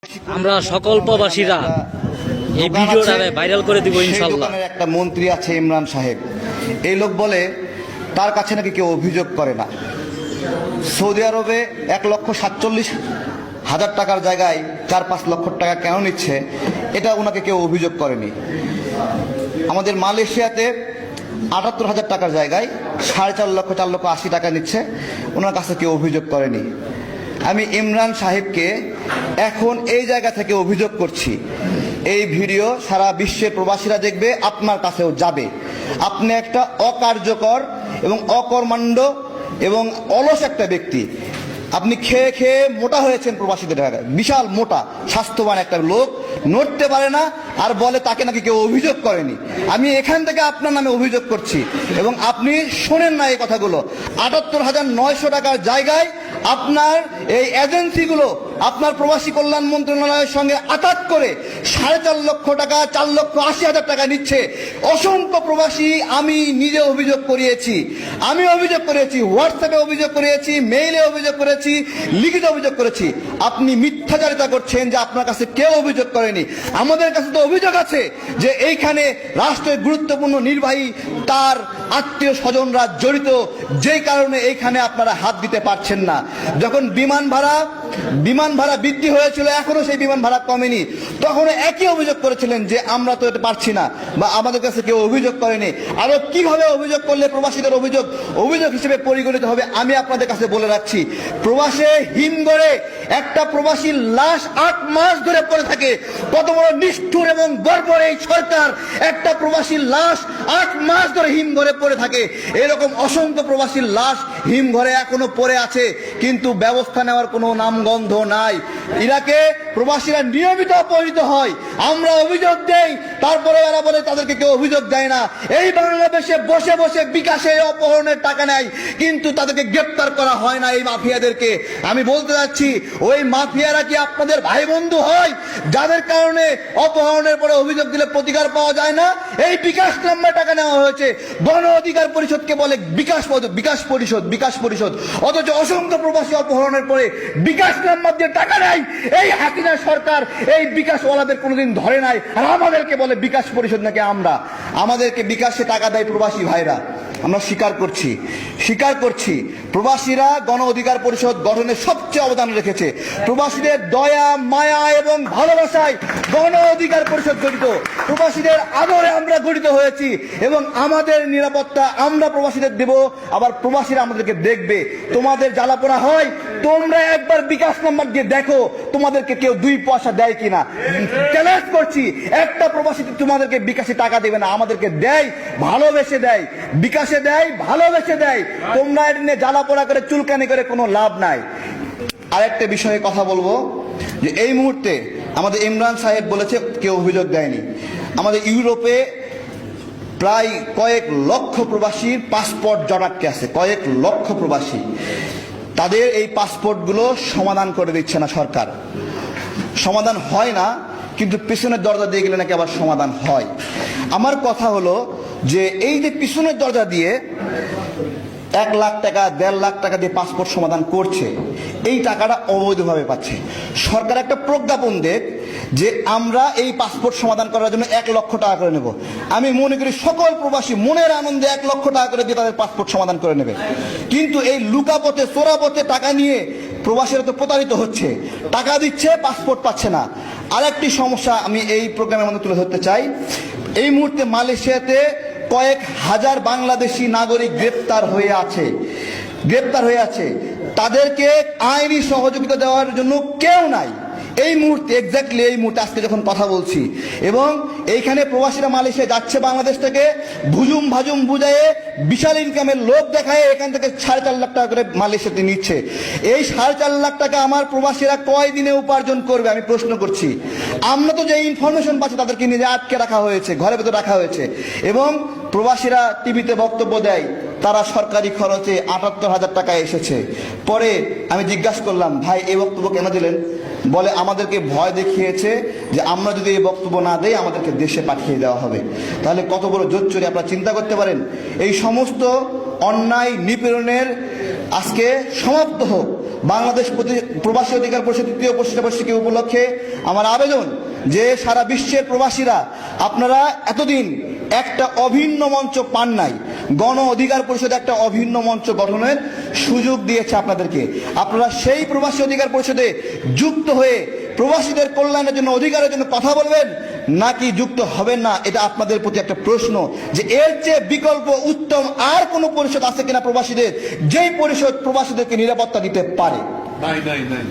আমরা সকল প্রবাসীরা এই ভিডিওটা ভাইরাল করে দিব ইনশাআল্লাহ। একটা মন্ত্রী আছে ইমরান সাহেব, এই লোক বলে তার কাছে নাকি কেউ অভিযোগ করে না। সৌদি আরবে 1,47,000 টাকার জায়গায় 4-5 লক্ষ টাকা কেন নিচ্ছে, এটা ওনাকে কেউ অভিযোগ করেনি। আমাদের মালয়েশিয়াতে 78,000 টাকার জায়গায় 4.5 লক্ষ 4,80,000 টাকা নিচ্ছে, ওনার কাছে কেউ অভিযোগ করেনি। আমি ইমরান সাহেবকে এখন এই জায়গা থেকে অভিযোগ করছি, এই ভিডিও সারা বিশ্বের প্রবাসীরা দেখবে, আপনার কাছেও যাবে। আপনি একটা অকার্যকর এবং অকর্মাণ্ড এবং অলস একটা ব্যক্তি। আপনি খেয়ে খেয়ে মোটা হয়েছেন প্রবাসীদের টাকায়, বিশাল মোটা স্বাস্থ্যবান একটা লোক, নড়তে পারে না, আর বলে তাকে নাকি কেউ অভিযোগ করেনি। আমি এখান থেকে আপনার নামে অভিযোগ করছি এবং আপনি শোনেন না এই কথাগুলো। 78,900 টাকার জায়গায় আপনার এই এজেন্সিগুলো আপনার প্রবাসী কল্যাণ মন্ত্রণালয়ের সঙ্গে আঘাত করে 4.5 লক্ষ টাকা 4,80,000 টাকা নিচ্ছে। অসংখ্য প্রবাসী, আমি নিজে অভিযোগ করিয়েছি, হোয়াটসঅ্যাপে অভিযোগ করিয়েছি, মেইলে অভিযোগ করেছি, লিখিত অভিযোগ করেছি। আপনি মিথ্যাচারিতা করছেন যে আপনার কাছে কেউ অভিযোগ করেনি। আমাদের কাছে তো অভিযোগ আছে যে এইখানে রাষ্ট্রের গুরুত্বপূর্ণ নির্বাহী তার আত্মীয় স্বজনরা জড়িত, যেই কারণে এইখানে আপনারা হাত দিতে পারছেন না। যখন বিমান ভাড়া বৃদ্ধি হয়েছিল, এখনো সেই বিমান ভাড়া কমেনি, তখনও একই অভিযোগ করেছিলেন যে আমরা তো এটা পারছি না, বা আমাদের কাছে কেউ অভিযোগ করেনি। আরো কিভাবে অভিযোগ করলে প্রবাসীদের অভিযোগ হিসেবে পরিগণিত হবে, আমি আপনাদের কাছে বলে রাখছি। প্রবাসে হিমঘরে একটা প্রবাসীর লাশ 8 মাস ধরে পড়ে থাকে। কত বড় নিষ্ঠুর এবং বর্বর এই সরকার! একটা প্রবাসীর লাশ 8 মাস ধরে হিমঘরে পড়ে থাকে। এরকম অসংখ্য প্রবাসীর লাশ হিমঘরে এখনো পড়ে আছে, কিন্তু ব্যবস্থা নেওয়ার কোনো নামগন্ধ নাই। ইরাকে প্রবাসীরা নিয়মিত অপহৃত হয়, আমরা অভিযোগ দেই, তারপরে এরা বলে তাদেরকে কেউ অভিযোগ দেয় না। এই বাংলাদেশে বসে বসে বিকাশে অপহরণের টাকা নেয়, কিন্তু তাদেরকে গ্রেপ্তার করা হয় না এই মাফিয়াদেরকে। আমি বলতে যাচ্ছি, ওই মাফিয়ারা কি আপনাদের ভাই বন্ধু হয়, যাদের কারণে অপহরণের পরে অভিযোগ দিলে প্রতিকার পাওয়া যায় না? এই বিকাশ নাম্বার টাকা নেওয়া হয়েছে, গণ অধিকার পরিষদকে বলে বিকাশ পরিষদ, অথচ অসংখ্য প্রবাসী অপহরণের পরে বিকাশ নাম্বার দিয়ে টাকা নেয় এই হাসিনা সরকার। এই বিকাশ ওয়ালাদের কোনোদিন ধরে নাই, আর আমাদেরকে বলে বিকাশ পরিষদ নাকি আমরা। আমাদেরকে বিকাশে টাকা দেয় প্রবাসী ভাইরা, আমরা স্বীকার করছি। প্রবাসীরা গণ অধিকার পরিষদ গঠনে সবচেয়ে অবদান রেখেছে। প্রবাসীদের দয়া, মায়া এবং ভালোবাসায় গণ অধিকার পরিষদ গঠিত। প্রবাসীদের আদরে আমরা গঠিত হয়েছি এবং আমাদের নিরাপত্তা আমরা প্রবাসীদের দেব, আবার প্রবাসীরা আমাদেরকে দেখবে। তোমাদের জ্বালাপোড়া হয়, তোমরা একবার বিকাশ নাম্বার দিয়ে দেখো তোমাদেরকে কেউ 2 পয়সা দেয় কিনা। চ্যালেঞ্জ করছি, একটা প্রবাসী তোমাদেরকে বিকাশে টাকা দেবে না, আমাদেরকে দেয়, ভালোবেসে দেয়, বিকাশে দেয়, ভালোবেসে দেয়। তোমরা এটা নিয়ে জ্বালাপোড়া করে চুলকানি করে কোনো লাভ নাই। আরেকটা বিষয়ে কথা বলবো, যে এই মুহূর্তে আমাদের ইমরান সাহেব বলেছে কেউ অভিযোগ দেয়নি। আমাদের ইউরোপে প্রায় কয়েক লক্ষ প্রবাসীর পাসপোর্ট জটাটকে আছে, কয়েক লক্ষ প্রবাসী। তাদের এই পাসপোর্টগুলো সমাধান করে দিচ্ছে না সরকার। সমাধান হয় না, কিন্তু পিছনের দরজা দিয়ে গেলে নাকি আবার সমাধান হয়। আমার কথা হলো যে এই যে পিছনের দরজা দিয়ে 1 লাখ টাকা 1.5 লাখ টাকা দিয়ে পাসপোর্ট সমাধান করছে, এই টাকাটা অবৈধভাবে পাচ্ছে। সরকার একটা প্রজ্ঞাপন দেখ যে আমরা এই পাসপোর্ট সমাধান করার জন্য 1 লক্ষ টাকা করে নেব। আমি মনে করি সকল প্রবাসী মনের আনন্দে 1 লক্ষ টাকা করে দিয়ে তাদের পাসপোর্ট সমাধান করে নেবে। কিন্তু এই লুকাপথে চোরাপথে টাকা নিয়ে প্রবাসীরা তো প্রতারিত হচ্ছে, টাকা দিচ্ছে, পাসপোর্ট পাচ্ছে না। আরেকটি সমস্যা আমি এই প্রোগ্রামের মধ্যে তুলে ধরতে চাই। এই মুহূর্তে মালয়েশিয়াতে কয়েক হাজার বাংলাদেশি নাগরিক গ্রেপ্তার হয়ে আছে। তাদেরকে আইনি সহযোগিতা দেওয়ার জন্য কেউ নাই এই মুহূর্তে, এক্স্যাক্টলি এই মুহূর্তে আজকে যখন কথা বলছি। এবং এইখানে প্রবাসীরা মালয়েশিয়া যাচ্ছে বাংলাদেশ থেকে, ভুজুম ভাজুম বুঝায়ে বিশাল ইনকামের লোভ দেখায় এখান থেকে 4.5 লাখ টাকা করে মালয়েশিয়াতে নিচ্ছে। এই 4.5 লাখ টাকা আমার প্রবাসীরা কয় দিনে উপার্জন করবে আমি প্রশ্ন করছি। আমরা তো যে ইনফরমেশন পাচ্ছি, তাদেরকে নিজে আটকে রাখা হয়েছে, ঘরের ভেতর রাখা হয়েছে। এবং প্রবাসীরা টিভিতে বক্তব্য দেয় তারা সরকারি খরচে 78,000 টাকা এসেছে। পরে আমি জিজ্ঞাসা করলাম, ভাই এই বক্তব্য কেন দিলেন? বলে আমাদেরকে ভয় দেখিয়েছে যে আমরা যদি এই বক্তব্য না দেই আমাদেরকে দেশে পাঠিয়ে দেওয়া হবে। তাহলে কত বড় জোচ্চুরি আপনারা চিন্তা করতে পারেন। এই সমস্ত অন্যায় নিপীড়নের আজকে সমাপ্ত হোক। বাংলাদেশ প্রবাসী অধিকার পরিষদ তৃতীয় প্রতিষ্ঠাবার্ষিকী উপলক্ষে আমার আবেদন যে সারা বিশ্বের প্রবাসীরা আপনারা এতদিন একটা অভিন্ন মঞ্চ পান নাই, গণ অধিকার পরিষদ একটা অভিন্ন মঞ্চ গঠনের সুযোগ দিয়েছে আপনাদেরকে। আপনারা সেই প্রবাসী অধিকার পরিষদে যুক্ত হয়ে প্রবাসীদের কল্যাণের জন্য, অধিকারের জন্য কথা বলবেন নাকি যুক্ত হবেন না, এটা আপনাদের প্রতি একটা প্রশ্ন। যে এর চেয়ে বিকল্প উত্তম আর কোন পরিষদ আছে কিনা প্রবাসীদের, যেই পরিষদ প্রবাসীদেরকে নিরাপত্তা দিতে পারে? নাই।